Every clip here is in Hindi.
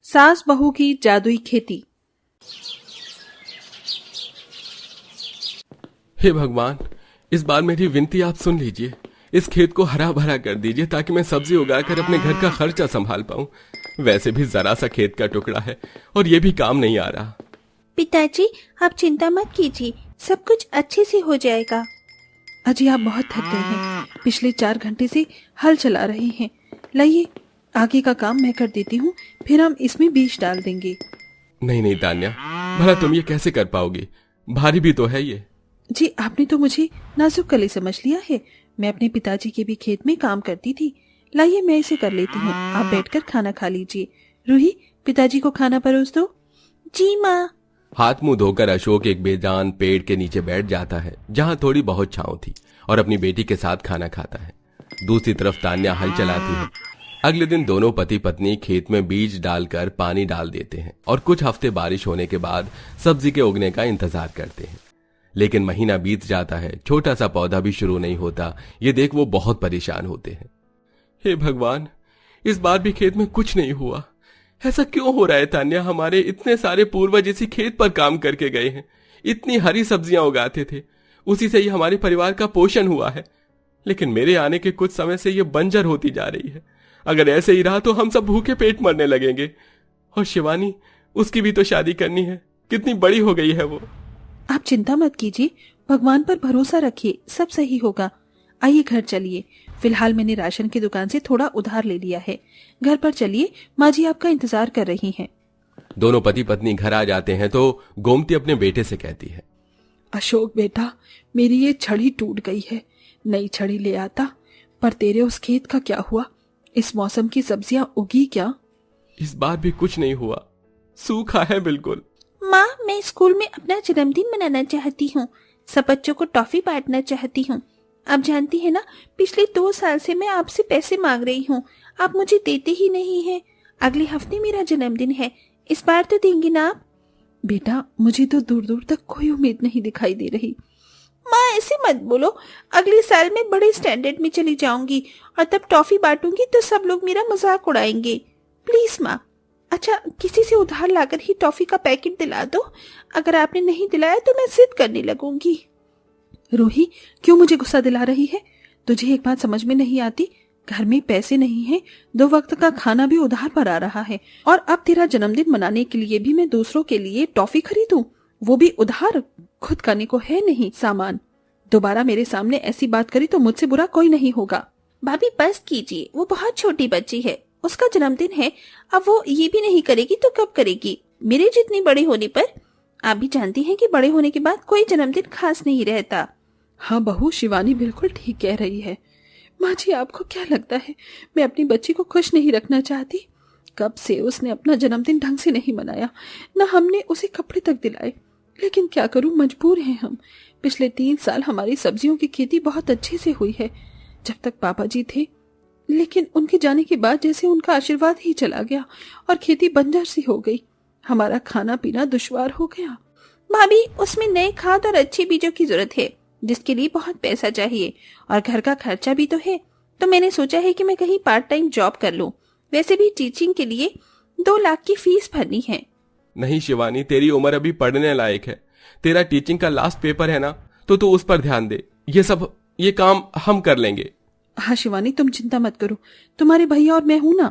सास बहू की जादुई खेती। हे भगवान, इस बार मेरी विनती आप सुन लीजिए। इस खेत को हरा भरा कर दीजिए ताकि मैं सब्जी उगाकर अपने घर का खर्चा संभाल पाऊं। वैसे भी जरा सा खेत का टुकड़ा है और ये भी काम नहीं आ रहा। पिताजी, आप चिंता मत कीजिए, सब कुछ अच्छे से हो जाएगा। अजी आप बहुत थक गए हैं, पिछले 4 घंटे से हल चला रहे हैं। लाइए आगे का काम मैं कर देती हूँ, फिर हम इसमें बीज डाल देंगे। नहीं नहीं तान्या, भला तुम ये कैसे कर पाओगी? भारी भी तो है ये। जी आपने तो मुझे नाजुक कली समझ लिया है। मैं अपने पिताजी के भी खेत में काम करती थी। लाइए मैं इसे कर लेती हूँ, आप बैठकर खाना खा लीजिए। रूही, पिताजी को खाना परोस दो। जी माँ। हाथ मुंह धोकर अशोक एक बेजान पेड़ के नीचे बैठ जाता है जहां थोड़ी बहुत छांव थी और अपनी बेटी के साथ खाना खाता है। दूसरी तरफ तान्या हल चलाती है। अगले दिन दोनों पति पत्नी खेत में बीज डालकर पानी डाल देते हैं और कुछ हफ्ते बारिश होने के बाद सब्जी के उगने का इंतजार करते हैं। लेकिन महीना बीत जाता है, छोटा सा पौधा भी शुरू नहीं होता। ये देख वो बहुत परेशान होते हैं। हे भगवान, इस बार भी खेत में कुछ नहीं हुआ। ऐसा क्यों हो रहा है तान्या? हमारे इतने सारे पूर्वज इसी खेत पर काम करके गए हैं, इतनी हरी सब्जियां उगाते थे, उसी से ही हमारे परिवार का पोषण हुआ है। लेकिन मेरे आने के कुछ समय से ये बंजर होती जा रही है। अगर ऐसे ही रहा तो हम सब भूखे पेट मरने लगेंगे। और शिवानी, उसकी भी तो शादी करनी है, कितनी बड़ी हो गई है वो। आप चिंता मत कीजिए, भगवान पर भरोसा रखिए, सब सही होगा। आइए घर चलिए। फिलहाल मैंने राशन की दुकान से थोड़ा उधार ले लिया है। घर पर चलिए, माँ जी आपका इंतजार कर रही हैं। दोनों पति पत्नी घर आ जाते हैं तो गोमती अपने बेटे से कहती है, अशोक बेटा, मेरी ये छड़ी टूट गई है, नई छड़ी ले आता। पर तेरे उस खेत का क्या हुआ? इस मौसम की सब्जियां उगी क्या? इस बार भी कुछ नहीं हुआ, सूखा है बिल्कुल। माँ, मैं स्कूल में अपना जन्मदिन मनाना चाहती हूँ, सब बच्चों को टॉफी बांटना चाहती हूँ। आप जानती है ना, पिछले 2 साल से मैं आपसे पैसे मांग रही हूँ, आप मुझे देते ही नहीं हैं। अगले हफ्ते मेरा जन्मदिन है, इस बार तो देंगे ना आप? बेटा, मुझे तो दूर दूर तक कोई उम्मीद नहीं दिखाई दे रही। माँ ऐसे मत बोलो, अगले साल मैं बड़े स्टैंडर्ड में चली जाऊंगी और तब टॉफी बांटूंगी तो सब लोग मेरा मजाक उड़ाएंगे। प्लीज माँ, अच्छा किसी से उधार लाकर ही टॉफी का पैकेट दिला दो। अगर आपने नहीं दिलाया तो मैं जिद करने लगूंगी। रूही, क्यों मुझे गुस्सा दिला रही है? तुझे एक बात समझ में नहीं आती? घर में पैसे नहीं है, 2 वक्त का खाना भी उधार पर आ रहा है, और अब तेरा जन्मदिन मनाने के लिए भी मैं दूसरों के लिए टॉफी खरीदूं, वो भी उधार? खुद करने को है नहीं सामान। दोबारा मेरे सामने ऐसी बात करी तो मुझसे बुरा कोई नहीं होगा। भाभी बस कीजिए, वो बहुत छोटी बच्ची है, उसका जन्मदिन है, अब वो ये भी नहीं करेगी तो कब करेगी? मेरे जितनी बड़े होने पर। आप भी जानती हैं कि बड़े होने के बाद कोई जन्मदिन खास नहीं रहता। हाँ बहू, शिवानी बिल्कुल ठीक कह रही है। माँ जी, आपको क्या लगता है मैं अपनी बच्ची को खुश नहीं रखना चाहती? कब से उसने अपना जन्मदिन ढंग से नहीं मनाया, न हमने उसे कपड़े तक दिलाए। लेकिन क्या करूं, मजबूर हैं हम। पिछले 3 साल हमारी सब्जियों की खेती बहुत अच्छे से हुई है, जब तक पापा जी थे। लेकिन उनके जाने के बाद जैसे उनका आशीर्वाद ही चला गया और खेती बंजर सी हो गई। हमारा खाना पीना दुश्वार हो गया। भाभी, उसमें नए खाद और अच्छे बीजों की जरूरत है, जिसके लिए बहुत पैसा चाहिए, और घर का खर्चा भी तो है। तो मैंने सोचा है कि मैं कहीं पार्ट टाइम जॉब कर लूं। वैसे भी टीचिंग के लिए 2 लाख की फीस भरनी है। नहीं शिवानी, तेरी उम्र अभी पढ़ने लायक है। तेरा टीचिंग का लास्ट पेपर है ना, तो तू उस पर ध्यान दे। ये काम हम कर लेंगे। हाँ शिवानी, तुम चिंता मत करो, तुम्हारे भैया और मैं हूं ना।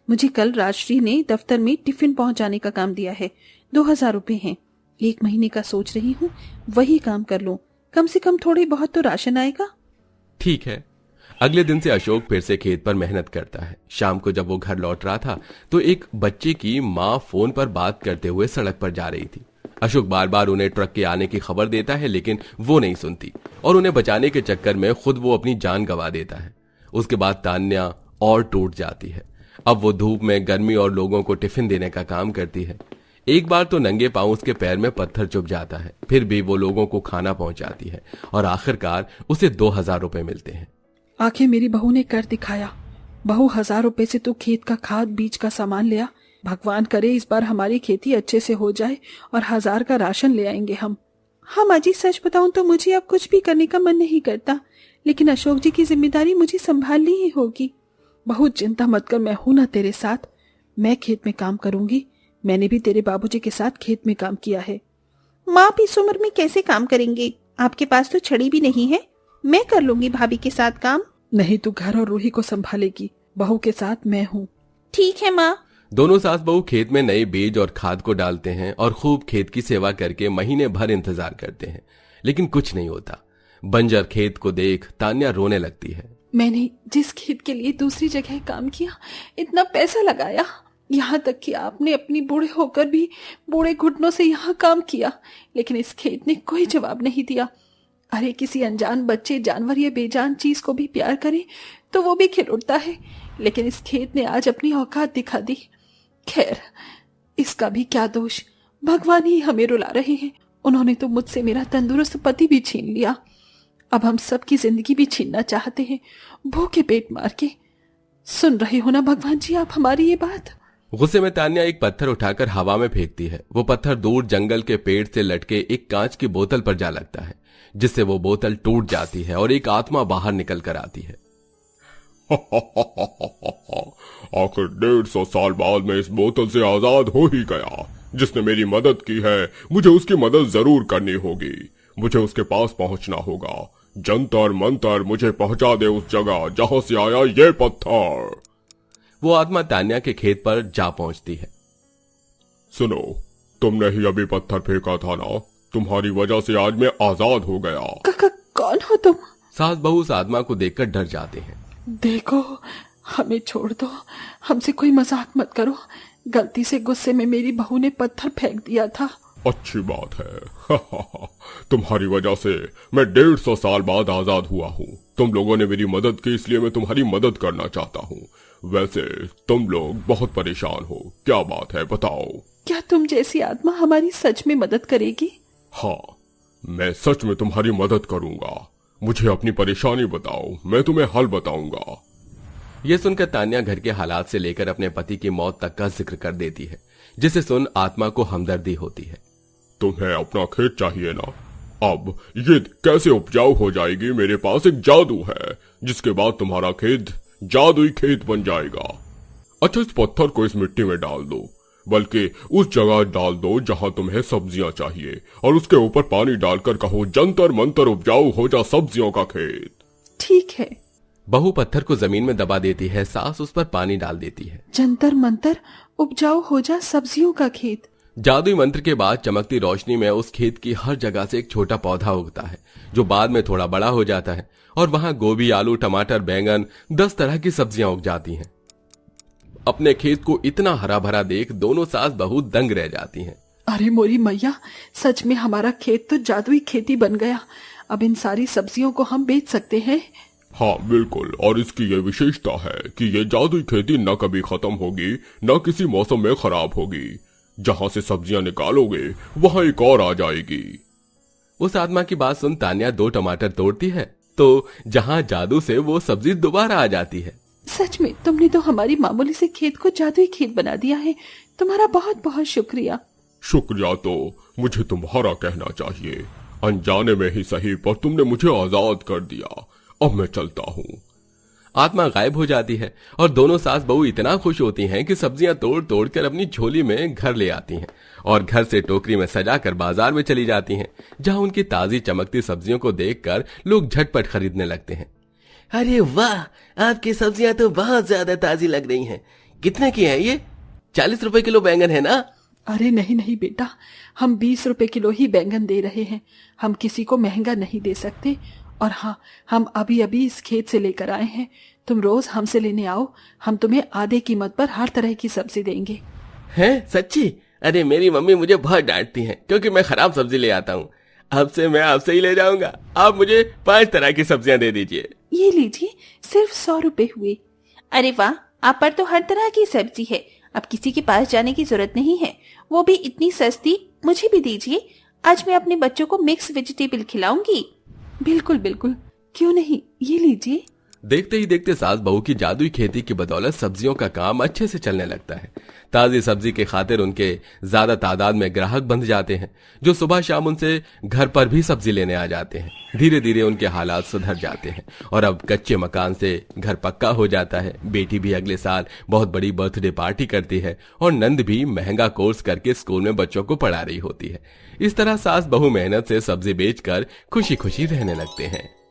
मुझे कल राजश्री ने दफ्तर में टिफिन पहुंचाने का काम दिया है। 2000 रुपए हैं, 1 महीने का सोच रही हूँ, वही काम कर लूं। कम से कम थोड़ी बहुत तो राशन आएगा। ठीक है। अगले दिन से अशोक फिर से खेत पर मेहनत करता है। शाम को जब वो घर लौट रहा था तो एक बच्चे की माँ फोन पर बात करते हुए सड़क पर जा रही थी। अशोक बार बार उन्हें ट्रक के आने की खबर देता है, लेकिन वो नहीं सुनती और उन्हें बचाने के चक्कर में खुद वो अपनी जान गंवा देता है। उसके बाद तान्या और टूट जाती है। अब वो धूप में गर्मी और लोगों को टिफिन देने का काम करती है। एक बार तो नंगे पांव उसके पैर में पत्थर चुभ जाता है, फिर भी वो लोगों को खाना पहुंचाती है और आखिरकार उसे 2000 रुपए मिलते हैं। आखिर मेरी बहू ने कर दिखाया। बहू, 1000 रुपए से तू खेत का खाद बीज का सामान लिया। भगवान करे इस बार हमारी खेती अच्छे से हो जाए और 1000 का राशन ले आएंगे हम। हाँ माँ जी, सच बताऊं तो मुझे अब कुछ भी करने का मन नहीं करता, लेकिन अशोक जी की जिम्मेदारी मुझे संभालनी ही होगी। बहुत चिंता मत कर, मैं हूं ना तेरे साथ। मैं खेत में काम करूंगी। मैंने भी तेरे बाबूजी के साथ खेत में काम किया है। माँ आप इस उम्र में कैसे काम करेंगे? आपके पास तो छड़ी भी नहीं है। मैं कर लूंगी भाभी के साथ काम। नहीं, तू घर और रूही को संभालेगी, बहू के साथ मैं हूँ। ठीक है माँ। दोनों सास बहू खेत में नए बीज और खाद को डालते हैं और खूब खेत की सेवा करके महीने भर इंतजार करते हैं, लेकिन कुछ नहीं होता। बंजर खेत को देख तान्या रोने लगती है। मैंने जिस खेत के लिए दूसरी जगह काम किया, इतना पैसा लगाया, यहाँ तक कि आपने अपनी बूढ़े होकर भी बूढ़े घुटनों से यहाँ काम किया, लेकिन इस खेत ने कोई जवाब नहीं दिया। अरे किसी अनजान बच्चे, जानवर या बेजान चीज को भी प्यार करे तो वो भी खिल उठता है, लेकिन इस खेत ने आज अपनी औकात दिखा दी। खैर, इसका भी क्या दोष, भगवान ही हमें रुला रहे हैं। उन्होंने तो मुझसे मेरा तंदुरुस्त पति भी छीन लिया, अब हम सबकी जिंदगी भी छीनना चाहते हैं, भूखे पेट मार के। सुन रहे हो ना भगवान जी आप हमारी ये बात? गुस्से में तान्या एक पत्थर उठाकर हवा में फेंकती है। वो पत्थर दूर जंगल के पेड़ से लटके एक कांच की बोतल पर जा लगता है, जिससे वो बोतल टूट जाती है और एक आत्मा बाहर निकल कर आती है। आखिर 150 साल बाद मैं इस बोतल से आजाद हो ही गया। जिसने मेरी मदद की है, मुझे उसकी मदद जरूर करनी होगी। मुझे उसके पास पहुंचना होगा। जंतर मंतर मुझे पहुंचा दे उस जगह जहां से आया ये पत्थर। वो आत्मा तान्या के खेत पर जा पहुंचती है। सुनो, तुमने ही अभी पत्थर फेंका था ना? तुम्हारी वजह से आज मैं आजाद हो गया। कौन हो तुम? सास बहू उस आत्मा को देखकर डर जाते हैं। देखो, हमें छोड़ दो, हमसे कोई मजाक मत करो। गलती से गुस्से में मेरी बहू ने पत्थर फेंक दिया था। अच्छी बात है। तुम्हारी वजह से मैं 150 साल बाद आजाद हुआ हूँ। तुम लोगों ने मेरी मदद की, इसलिए मैं तुम्हारी मदद करना चाहता हूँ। वैसे तुम लोग बहुत परेशान हो, क्या बात है बताओ? क्या तुम जैसी आत्मा हमारी सच में मदद करेगी? हाँ, मैं सच में तुम्हारी मदद करूंगा। मुझे अपनी परेशानी बताओ, मैं तुम्हें हल बताऊंगा। यह सुनकर तान्या घर के हालात से लेकर अपने पति की मौत तक का जिक्र कर देती है, जिसे सुन आत्मा को हमदर्दी होती है। तुम्हें अपना खेत चाहिए ना? अब ये कैसे उपजाऊ हो जाएगी? मेरे पास एक जादू है, जिसके बाद तुम्हारा खेत जादुई खेत बन जाएगा। अच्छा, इस पत्थर को इस मिट्टी में डाल दो, बल्कि उस जगह डाल दो जहां तुम्हें सब्जियां चाहिए, और उसके ऊपर पानी डालकर कहो, जंतर मंतर उपजाऊ हो जा सब्जियों का खेत। ठीक है। बहू पत्थर को जमीन में दबा देती है, सास उस पर पानी डाल देती है। जंतर मंतर उपजाऊ हो जा सब्जियों का खेत। जादुई मंत्र के बाद चमकती रोशनी में उस खेत की हर जगह से एक छोटा पौधा उगता है, जो बाद में थोड़ा बड़ा हो जाता है, और वहां गोभी, आलू, टमाटर, बैंगन, 10 तरह की सब्जियां उग जाती हैं। अपने खेत को इतना हरा भरा देख दोनों सास बहू दंग रह जाती हैं। अरे मोरी मैया, सच में हमारा खेत तो जादुई खेती बन गया। अब इन सारी सब्जियों को हम बेच सकते हैं। हाँ बिल्कुल, और इसकी ये विशेषता है कि ये जादुई खेती न कभी खत्म होगी, न किसी मौसम में खराब होगी। जहाँ से सब्जियां निकालोगे वहाँ एक और आ जाएगी। उस आत्मा की बात सुन तान्या 2 टमाटर तोड़ती है, तो जहाँ जादू से वो सब्जी दोबारा आ जाती है। सच में तुमने तो हमारी मामूली से खेत को जादुई खेत बना दिया है। तुम्हारा बहुत बहुत शुक्रिया। शुक्रिया तो मुझे तुम्हारा कहना चाहिए, अनजाने में ही सही, पर तुमने मुझे आजाद कर दिया। अब मैं चलता हूँ। आत्मा गायब हो जाती है और दोनों सास बहू इतना खुश होती हैं कि सब्जियां तोड़ तोड़ कर अपनी झोली में घर ले आती हैं और घर से टोकरी में सजाकर बाजार में चली जाती हैं, जहां उनकी ताजी चमकती सब्जियों को देखकर लोग झटपट खरीदने लगते हैं। अरे वाह, आपकी सब्जियां तो बहुत ज्यादा ताजी लग रही हैं। कितने की है ये? 40 रुपए किलो बैंगन है ना? अरे नहीं नहीं बेटा, हम 20 रुपए किलो ही बैंगन दे रहे हैं। हम किसी को महंगा नहीं दे सकते। और हाँ, हम अभी अभी इस खेत से लेकर आए हैं। तुम रोज हमसे लेने आओ, हम तुम्हें आधे कीमत पर हर तरह की सब्जी देंगे। हैं? सच्ची? अरे मेरी मम्मी मुझे बहुत डांटती हैं क्योंकि मैं खराब सब्जी ले आता हूँ। अब से मैं आपसे ही ले जाऊंगा। आप मुझे 5 तरह की सब्जियां दे दीजिए। ये लीजिए, सिर्फ 100 रुपए हुए। अरे वाह, आप पर तो हर तरह की सब्जी है। अब किसी के पास जाने की जरूरत नहीं है, वो भी इतनी सस्ती। मुझे भी दीजिए, आज मैं अपने बच्चों को मिक्स वेजिटेबल खिलाऊंगी। बिल्कुल बिल्कुल, क्यों नहीं, ये लीजिए। देखते ही देखते सास बहू की जादुई खेती की बदौलत सब्जियों का काम अच्छे से चलने लगता है। ताजी सब्जी के खातिर उनके ज्यादा तादाद में ग्राहक बंध जाते हैं, जो सुबह शाम उनसे घर पर भी सब्जी लेने आ जाते हैं। धीरे धीरे उनके हालात सुधर जाते हैं और अब कच्चे मकान से घर पक्का हो जाता है। बेटी भी अगले साल बहुत बड़ी बर्थडे पार्टी करती है और नंद भी महंगा कोर्स करके स्कूल में बच्चों को पढ़ा रही होती है। इस तरह सास बहू मेहनत से सब्जी बेचकर खुशी खुशी रहने लगते हैं।